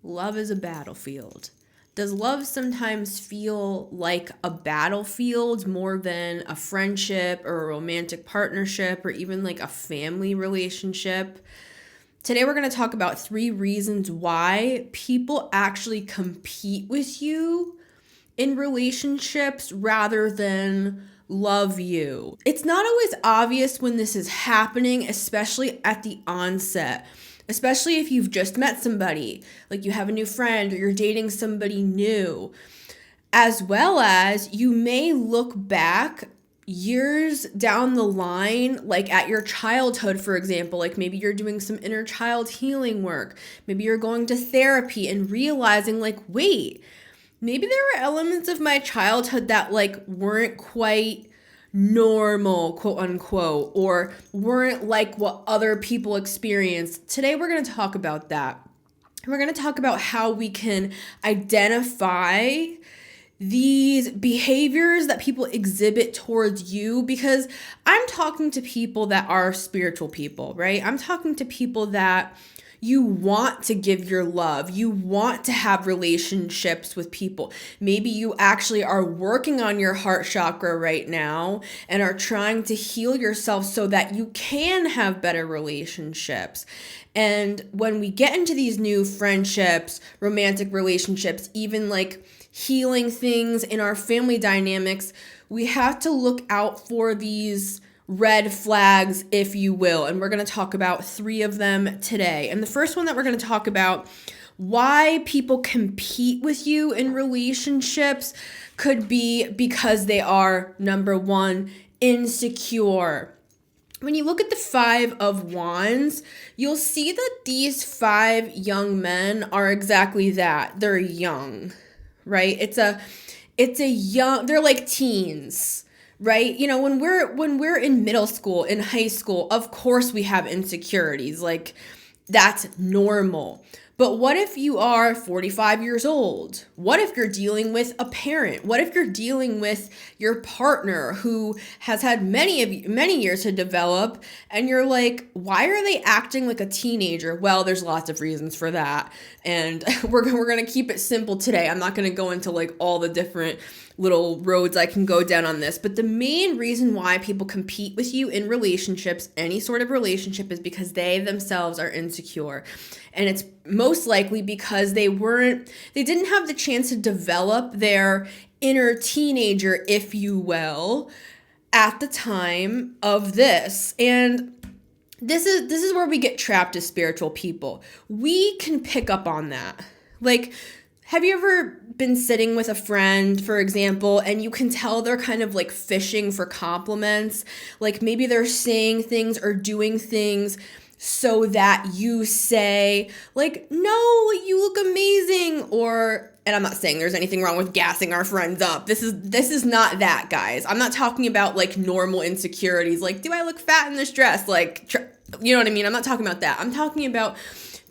love is a battlefield. Does love sometimes feel like a battlefield more than a friendship or a romantic partnership or even like a family relationship? Today we're going to talk about 3 reasons why people actually compete with you in relationships rather than love you. It's not always obvious when this is happening, especially at the onset. Especially if you've just met somebody, like you have a new friend or you're dating somebody new. As well as you may look back years down the line, like at your childhood, for example, like maybe you're doing some inner child healing work. Maybe you're going to therapy and realizing like, wait, maybe there were elements of my childhood that like weren't quite normal, quote unquote, or weren't like what other people experienced. Today we're going to talk about that. We're going to talk about how we can identify these behaviors that people exhibit towards you, because I'm talking to people that are spiritual people, right? I'm talking to people that you want to give your love. You want to have relationships with people. Maybe you actually are working on your heart chakra right now and are trying to heal yourself so that you can have better relationships. And when we get into these new friendships, romantic relationships, even like healing things in our family dynamics, we have to look out for these red flags, if you will. And we're going to talk about 3 of them today. And the first one that we're going to talk about, why people compete with you in relationships, could be because they are, number 1, insecure. When you look at the 5 of Wands, you'll see that these 5 young men are exactly that. They're young, right? It's a young, they're like teens. Right? You know, when we're in middle school, in high school, of course we have insecurities. Like, that's normal. But what if you are 45 years old? What if you're dealing with a parent? What if you're dealing with your partner who has had many years to develop, and you're like, why are they acting like a teenager? Well, there's lots of reasons for that. And we're going to keep it simple today. I'm not going to go into like all the different little roads I can go down on this. But the main reason why people compete with you in relationships, any sort of relationship, is because they themselves are insecure. And it's most likely because they didn't have the chance to develop their inner teenager, if you will, at the time of this. And this is where we get trapped as spiritual people. We can pick up on that. Like, have you ever been sitting with a friend, for example, and you can tell they're kind of like fishing for compliments? Like maybe they're saying things or doing things so that you say like, no, you look amazing. Or, and I'm not saying there's anything wrong with gassing our friends up. This is not that, guys. I'm not talking about like normal insecurities. Like, do I look fat in this dress? Like, you know what I mean? I'm not talking about that. I'm talking about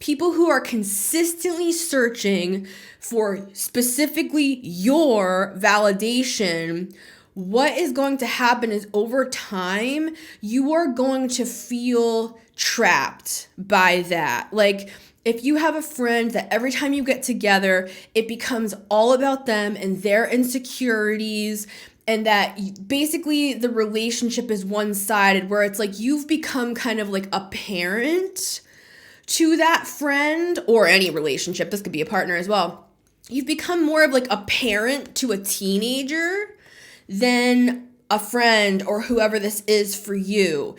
people who are consistently searching for specifically your validation. What is going to happen is over time, you are going to feel trapped by that. Like, if you have a friend that every time you get together, it becomes all about them and their insecurities, and that basically the relationship is one-sided, where it's like you've become kind of like a parent to that friend, or any relationship. This could be a partner as well. You've become more of like a parent to a teenager than a friend or whoever this is for you.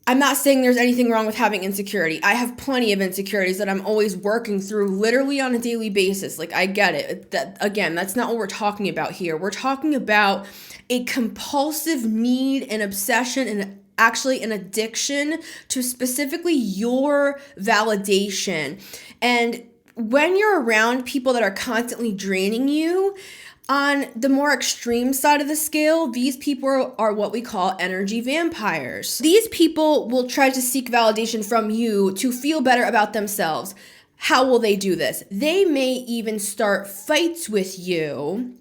I'm not saying there's anything wrong with having insecurity. I have plenty of insecurities that I'm always working through literally on a daily basis. Like, I get it. Again, that's not what we're talking about here. We're talking about a compulsive need and obsession and actually an addiction to specifically your validation. And when you're around people that are constantly draining you, on the more extreme side of the scale, these people are what we call energy vampires. These people will try to seek validation from you to feel better about themselves. How will they do this? They may even start fights with you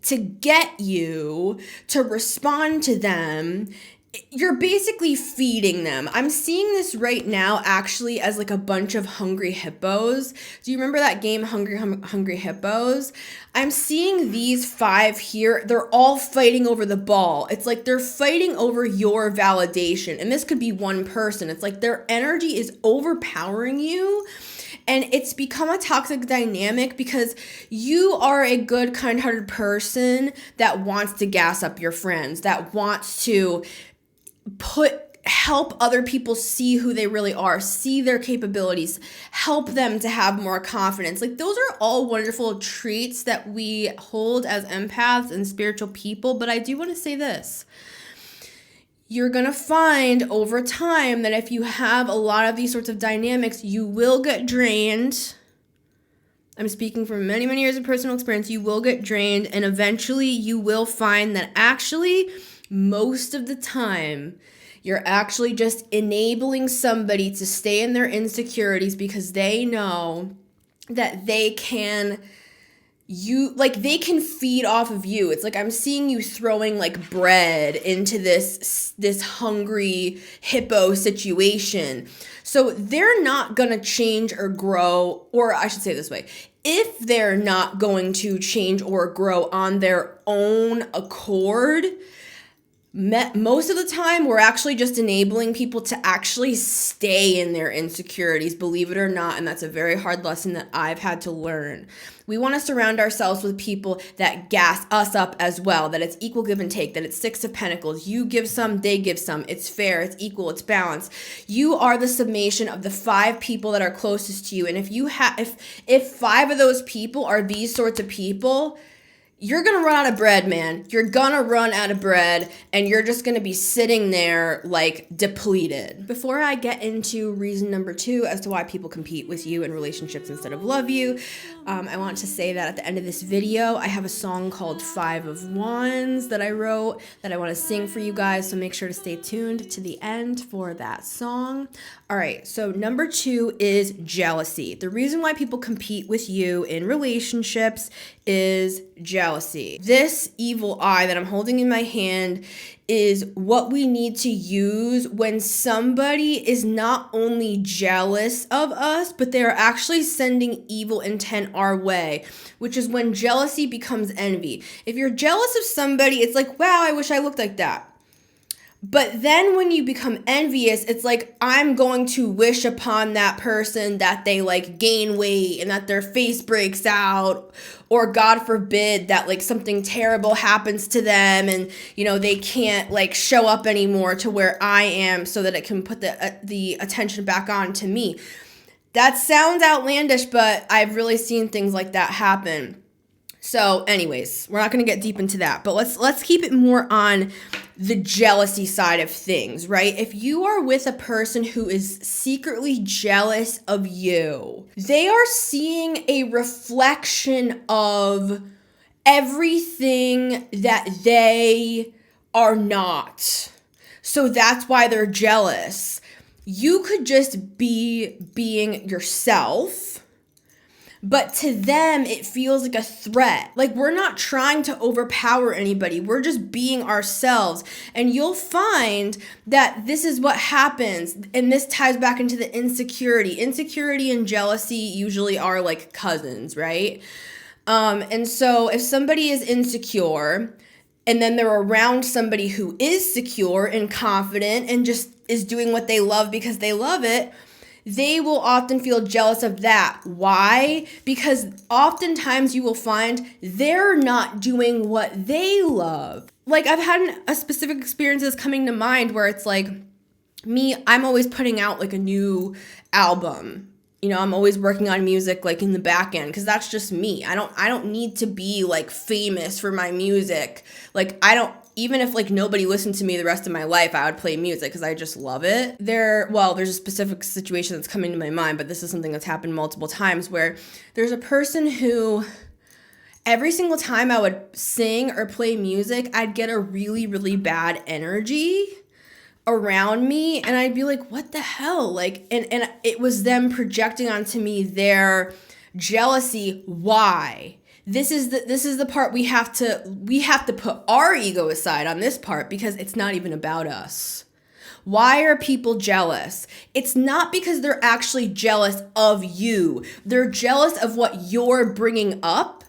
to get you to respond to them you're basically feeding them. I'm seeing this right now actually as like a bunch of hungry hippos. Do you remember that game, Hungry Hippos? I'm seeing these 5 here. They're all fighting over the ball. It's like they're fighting over your validation. And this could be one person. It's like their energy is overpowering you. And it's become a toxic dynamic because you are a good, kind-hearted person that wants to gas up your friends, that wants to help other people see who they really are, see their capabilities, help them to have more confidence. Like, those are all wonderful traits that we hold as empaths and spiritual people. But I do want to say this. You're going to find over time that if you have a lot of these sorts of dynamics, you will get drained. I'm speaking from many, many years of personal experience. You will get drained, and eventually you will find that actually most of the time you're actually just enabling somebody to stay in their insecurities because they know that they can feed off of you. It's like I'm seeing you throwing like bread into this hungry hippo situation. So they're not going to change or grow, or I should say it this way. If they're not going to change or grow on their own accord, most of the time we're actually just enabling people to actually stay in their insecurities, believe it or not. And that's a very hard lesson that I've had to learn. We want to surround ourselves with people that gas us up as well, that it's equal give and take, that it's 6 of Pentacles. You give some, they give some. It's fair, it's equal, it's balanced. You are the summation of the 5 people that are closest to you. And if 5 of those people are these sorts of people, you're going to run out of bread, man. You're going to run out of bread, and you're just going to be sitting there like depleted. Before I get into reason number 2 as to why people compete with you in relationships instead of love you, I want to say that at the end of this video, I have a song called 5 of Wands that I wrote that I want to sing for you guys, so make sure to stay tuned to the end for that song. All right, so number 2 is jealousy. The reason why people compete with you in relationships is jealousy. This evil eye that I'm holding in my hand is what we need to use when somebody is not only jealous of us, but they're actually sending evil intent our way, which is when jealousy becomes envy. If you're jealous of somebody, it's like, wow, I wish I looked like that. But then when you become envious, it's like, I'm going to wish upon that person that they like gain weight and that their face breaks out, or God forbid that like something terrible happens to them and, you know, they can't like show up anymore to where I am so that it can put the attention back on to me. That sounds outlandish, but I've really seen things like that happen. So anyways, we're not going to get deep into that, but let's keep it more on the jealousy side of things, right? If you are with a person who is secretly jealous of you, they are seeing a reflection of everything that they are not. So that's why they're jealous. You could just be being yourself, but to them, it feels like a threat. Like, we're not trying to overpower anybody. We're just being ourselves. And you'll find that this is what happens. And this ties back into the insecurity. Insecurity and jealousy usually are like cousins, right? And so if somebody is insecure and then they're around somebody who is secure and confident and just is doing what they love because they love it, they will often feel jealous of that. Why? Because oftentimes you will find they're not doing what they love. Like, I've had a specific experience that's coming to mind where it's like, me, I'm always putting out like a new album. You know, I'm always working on music like in the back end because that's just me. I don't need to be like famous for my music. Like, even if like nobody listened to me the rest of my life, I would play music because I just love it. There's a specific situation that's coming to my mind, but this is something that's happened multiple times where there's a person who every single time I would sing or play music, I'd get a really, really bad energy around me, and I'd be like, what the hell? Like, and it was them projecting onto me their Jealousy, why? This is the part we have to put our ego aside on this part, because it's not even about us. Why are people jealous? It's not because they're actually jealous of you. They're jealous of what you're bringing up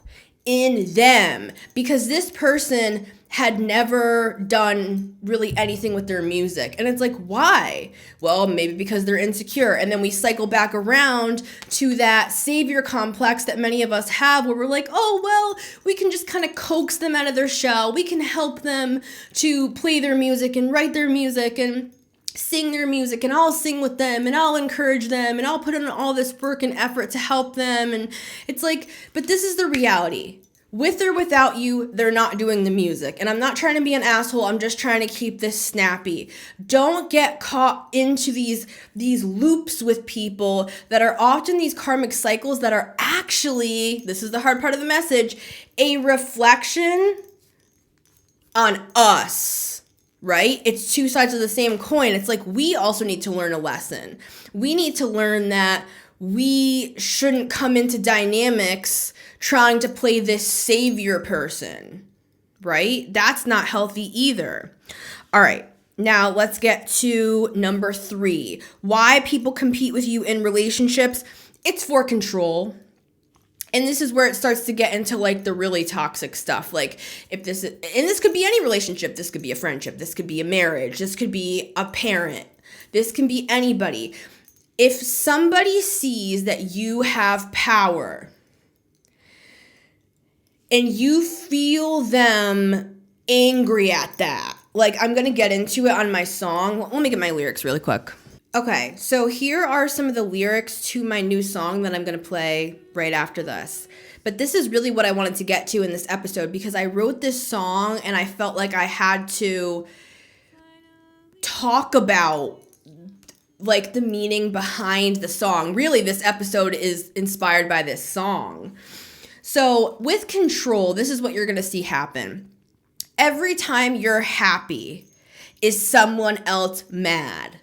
in them, because this person had never done really anything with their music. And it's like, why? Well, maybe because they're insecure. And then we cycle back around to that savior complex that many of us have, where we're like, oh, well, we can just kind of coax them out of their shell. We can help them to play their music and write their music and sing their music, and I'll sing with them, and I'll encourage them, and I'll put in all this work and effort to help them. And it's like, but this is the reality. With or without you, they're not doing the music. And I'm not trying to be an asshole. I'm just trying to keep this snappy. Don't get caught into these loops with people that are often these karmic cycles that are actually, this is the hard part of the message, a reflection on us, right? It's two sides of the same coin. It's like, we also need to learn a lesson. We need to learn that we shouldn't come into dynamics trying to play this savior person, right? That's not healthy either. All right, now let's get to number 3. Why people compete with you in relationships. It's for control. And this is where it starts to get into like the really toxic stuff. Like if this is, and this could be any relationship. This could be a friendship. This could be a marriage. This could be a parent. This can be anybody. If somebody sees that you have power and you feel them angry at that, like I'm going to get into it on my song. Let me get my lyrics really quick. Okay, so here are some of the lyrics to my new song that I'm going to play right after this. But this is really what I wanted to get to in this episode, because I wrote this song and I felt like I had to talk about like the meaning behind the song. Really, this episode is inspired by this song. So with control, this is what you're going to see happen. Every time you're happy, is someone else mad?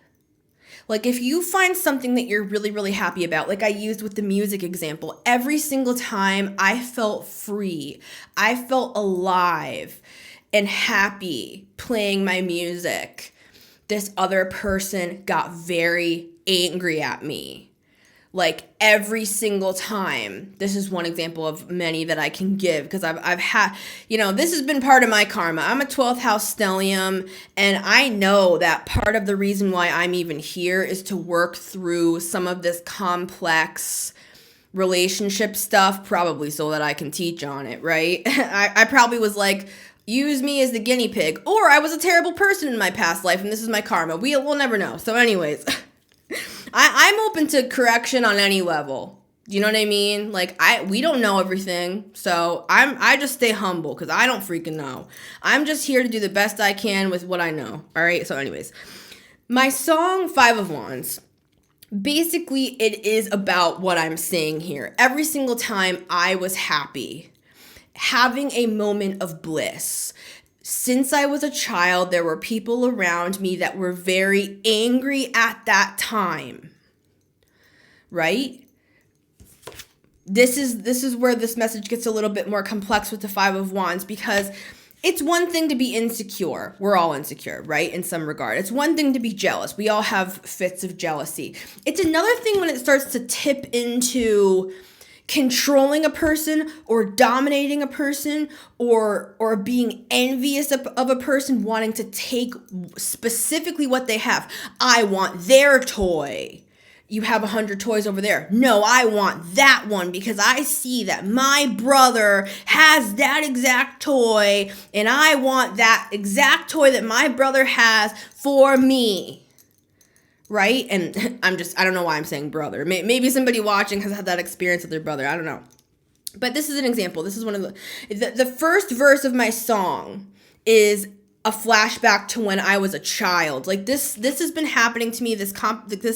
Like if you find something that you're really, really happy about, like I used with the music example, every single time I felt free, I felt alive and happy playing my music, this other person got very angry at me. Like every single time. This is one example of many that I can give, because I've had, this has been part of my karma. I'm a 12th house stellium, and I know that part of the reason why I'm even here is to work through some of this complex relationship stuff, probably so that I can teach on it, right? I probably was like, use me as the guinea pig, or I was a terrible person in my past life and this is my karma. We'll never know. So anyways, I'm open to correction on any level. You know what I mean? Like we don't know everything. So I just stay humble, because I don't freaking know. I'm just here to do the best I can with what I know. All right. So anyways, my song 5 of Wands, basically it is about what I'm saying here. Every single time I was happy, having a moment of bliss. Since I was a child, there were people around me that were very angry at that time, right? This is where this message gets a little bit more complex with the 5 of Wands, because it's one thing to be insecure. We're all insecure, right? In some regard. It's one thing to be jealous. We all have fits of jealousy. It's another thing when it starts to tip into controlling a person or dominating a person or being envious of a person, wanting to take specifically what they have. I want their toy. You have 100 toys over there. No, I want that one because I see that my brother has that exact toy and I want that exact toy that my brother has for me. Right? And I don't know why I'm saying brother. Maybe somebody watching has had that experience with their brother. I don't know. But this is an example. This is one of the first verse of my song is a flashback to when I was a child. Like this has been happening to me, this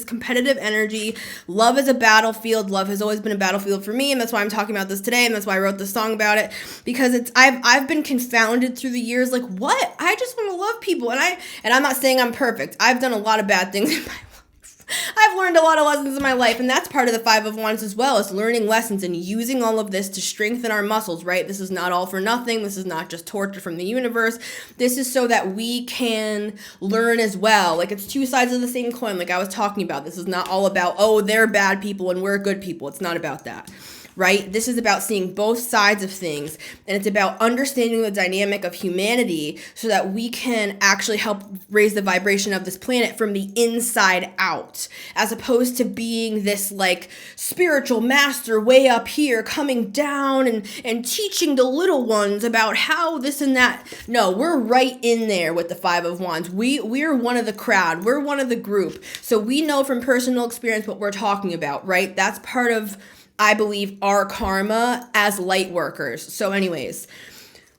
competitive energy. Love is a battlefield. Love has always been a battlefield for me, and that's why I'm talking about this today, and that's why I wrote this song about it, because I've been confounded through the years, like, what? I just want to love people, and I'm not saying I'm perfect. I've done a lot of bad things in my life. I've learned a lot of lessons in my life, and that's part of the Five of Wands as well, is learning lessons and using all of this to strengthen our muscles, right? This is not all for nothing. This is not just torture from the universe. This is so that we can learn as well. Like, it's two sides of the same coin, like I was talking about. This is not all about, oh, they're bad people and we're good people. It's not about that. Right? This is about seeing both sides of things, and it's about understanding the dynamic of humanity so that we can actually help raise the vibration of this planet from the inside out, as opposed to being this like spiritual master way up here coming down and teaching the little ones about how this and that. No, we're right in there with the Five of Wands. We're one of the crowd. We're one of the group. So we know from personal experience what we're talking about, right? That's part of, I believe, our karma as light workers. So anyways,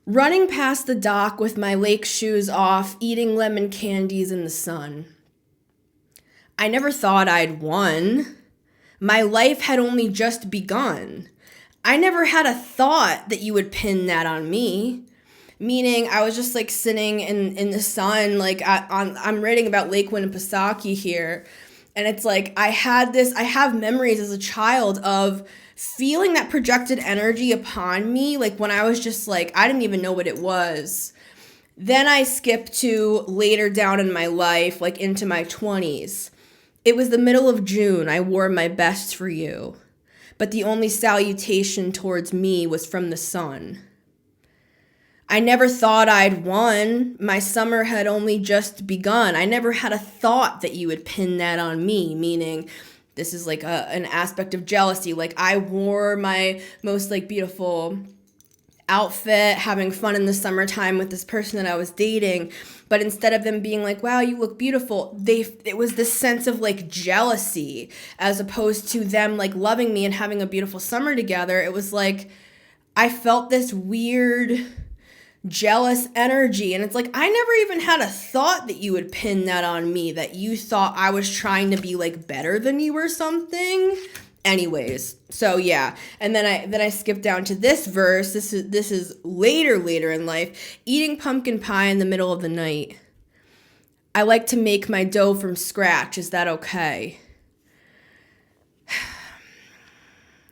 running past the dock with my lake shoes off, eating lemon candies in the sun. I never thought I'd won. My life had only just begun. I never had a thought that you would pin that on me. Meaning I was just like sitting in the sun, like I'm writing about Lake Winnipesaukee here. And it's like, I have memories as a child of feeling that projected energy upon me. Like when I was just like, I didn't even know what it was. Then I skipped to later down in my life, like into my 20s. It was the middle of June. I wore my best for you. But the only salutation towards me was from the sun. I never thought I'd won. My summer had only just begun. I never had a thought that you would pin that on me, meaning this is like an aspect of jealousy. Like I wore my most like beautiful outfit, having fun in the summertime with this person that I was dating. But instead of them being like, wow, you look beautiful, it was this sense of like jealousy, as opposed to them like loving me and having a beautiful summer together. It was like, I felt this weird jealous energy, and it's like, I never even had a thought that you would pin that on me, that you thought I was trying to be like better than you or something. Anyways, so yeah, and then I skipped down to this verse. This is later in life. Eating pumpkin pie in the middle of the night. I like to make my dough from scratch. Is that okay?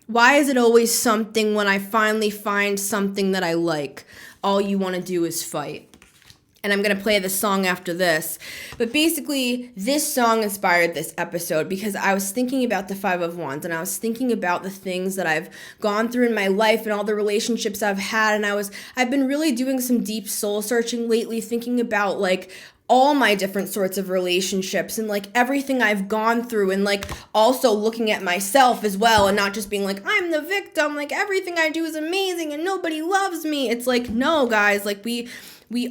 Why is it always something when I finally find something that I like? All you want to do is fight. And I'm going to play the song after this. But basically, this song inspired this episode because I was thinking about the Five of Wands, and I was thinking about the things that I've gone through in my life and all the relationships I've had. And I've been really doing some deep soul searching lately, thinking about like all my different sorts of relationships and like everything I've gone through, and like also looking at myself as well, and not just being like, I'm the victim, like everything I do is amazing and nobody loves me. It's like, no, guys, like we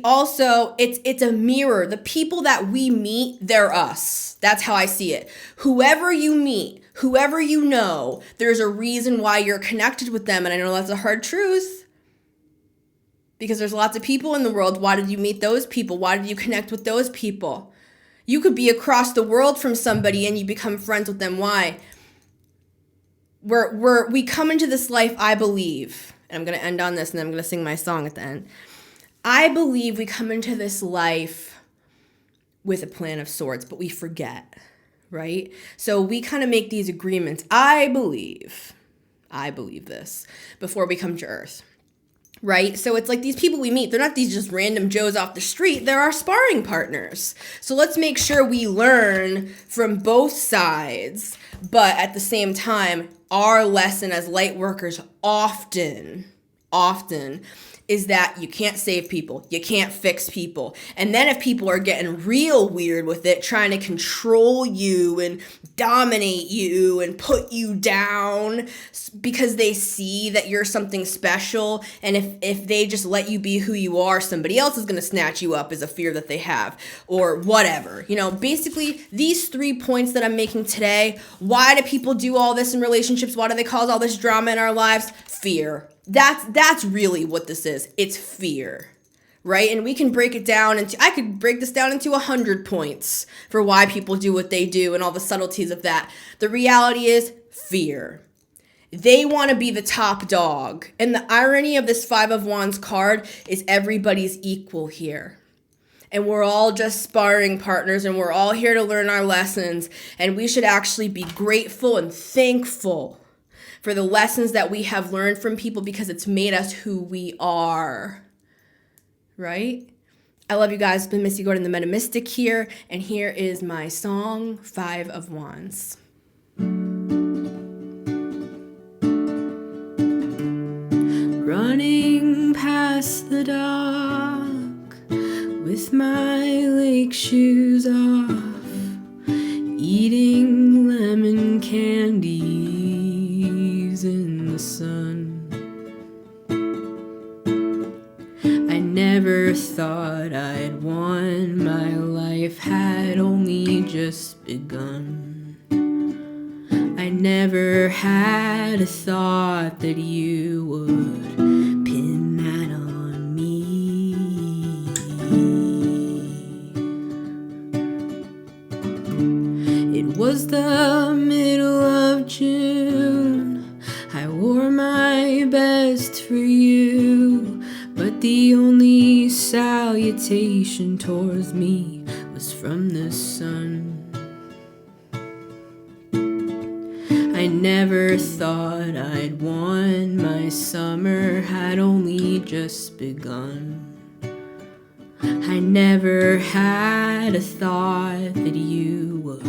also, it's a mirror. The people that we meet, they're us. That's how I see it. Whoever you meet, whoever you know, there's a reason why you're connected with them. And I know that's a hard truth, because there's lots of people in the world. Why did you meet those people? Why did you connect with those people? You could be across the world from somebody and you become friends with them. Why? We come into this life, I believe, and I'm going to end on this, and then I'm going to sing my song at the end. I believe we come into this life with a plan of sorts, but we forget, right? So we kind of make these agreements. I believe this before we come to Earth. Right? So it's like these people we meet, they're not these just random Joes off the street. They're our sparring partners. So let's make sure we learn from both sides. But at the same time, our lesson as light workers often is that you can't save people. You can't fix people. And then if people are getting real weird with it, trying to control you and dominate you and put you down because they see that you're something special, and if they just let you be who you are, somebody else is going to snatch you up, is a fear that they have, or whatever. You know, basically these 3 points that I'm making today, why do people do all this in relationships? Why do they cause all this drama in our lives? Fear. That's really what this is. It's fear, right? And we can break it down I could break this down into 100 points for why people do what they do and all the subtleties of that. The reality is fear. They want to be the top dog. And the irony of this Five of Wands card is everybody's equal here. and we're all just sparring partners, and we're all here to learn our lessons, and we should actually be grateful and thankful for the lessons that we have learned from people because it's made us who we are. Right? I love you guys. It's been Missy Gordon, the Metamystic here, and here is my song, 5 of Wands. Running past the dock with my lake shoes off, eating lemon candies in the sun. I never thought I'd won, my life had only just begun. I never had a thought that you would pin that on me. It was the middle of June, I wore my best for you, but the only salutation towards me was from the sun. I never thought I'd won, my summer had only just begun. I never had a thought that you would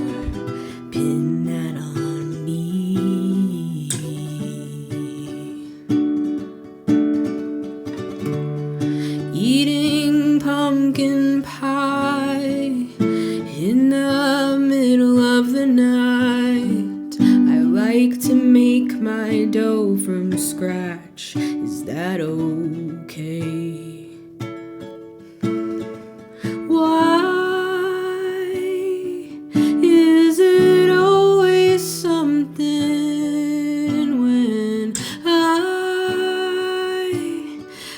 pin that on me. Eating pumpkin pie in the middle of the night. I like to make my dough from scratch. Is that okay? Why is it always something when I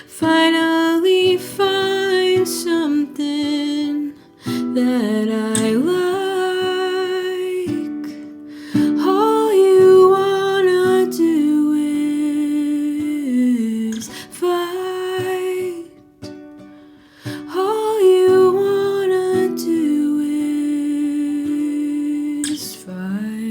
finally find something that I like? All you wanna do is fight. All you wanna do is fight.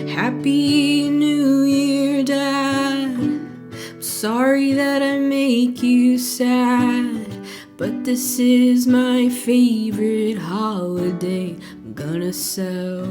Happy New Year, Dad. I'm sorry that I make you sad, but this is my favorite holiday. I'm gonna celebrate.